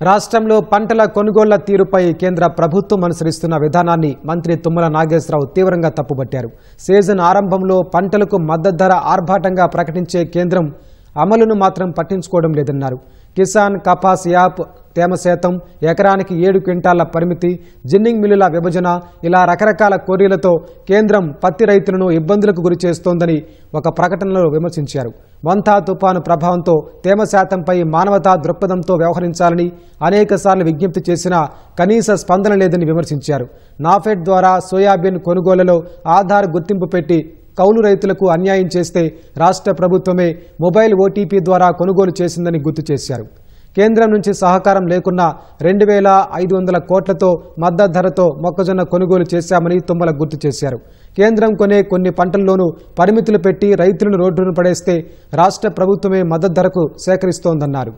రాష్ట్రంలో పంటల కొనుగోళ్ల తీరుపై కేంద్ర ప్రభుత్వం అనుసరిస్తున్న విధానాన్ని మంత్రి తుమ్మల నాగేశ్వరరావు తీవ్రంగా తప్పుపట్టారు. సీజన్ ఆరంభంలో పంటలకు మద్దతు ధర ఆర్భాటంగా ప్రకటించే కేంద్రం అమలును మాత్రం పట్టించుకోవడం లేదన్నారు. కిసాన్ కపాస్ యాప్ తేమ శాతం, ఎకరానికి 7 క్వింటాళ్ల పరిమితి, జిన్నింగ్ మిల్లుల విభజన ఇలా రకరకాల కోర్రీలతో కేంద్రం పత్తి రైతులను ఇబ్బందులకు గురి చేస్తోందని ఒక ప్రకటనలో విమర్శించారు. వంతా తుపాను ప్రభావంతో తేమ శాతంపై మానవతా దృక్పథంతో వ్యవహరించాలని అనేకసార్లు విజ్ఞప్తి చేసినా కనీస స్పందన లేదని విమర్శించారు. నాఫెడ్ ద్వారా సోయాబీన్ కొనుగోలులో ఆధార్ గుర్తింపు పెట్టి కౌలు రైతులకు అన్యాయం చేస్తే రాష్ట్ర ప్రభుత్వమే మొబైల్ ఓటీపీ ద్వారా కొనుగోలు చేసిందని గుర్తు చేశారు. కేంద్రం నుంచి సహకారం లేకున్నా 2,500 కోట్లతో మద్దతు ధరతో మొక్కజొన్న కొనుగోలు చేశామని తుమ్మల గుర్తు చేశారు. కేంద్రం కొనే కొన్ని పంటల్లోనూ పరిమితులు పెట్టి రైతులను రోడ్డున పడేస్తే రాష్ట్ర ప్రభుత్వమే మద్దతు ధరకు సేకరిస్తోందన్నారు.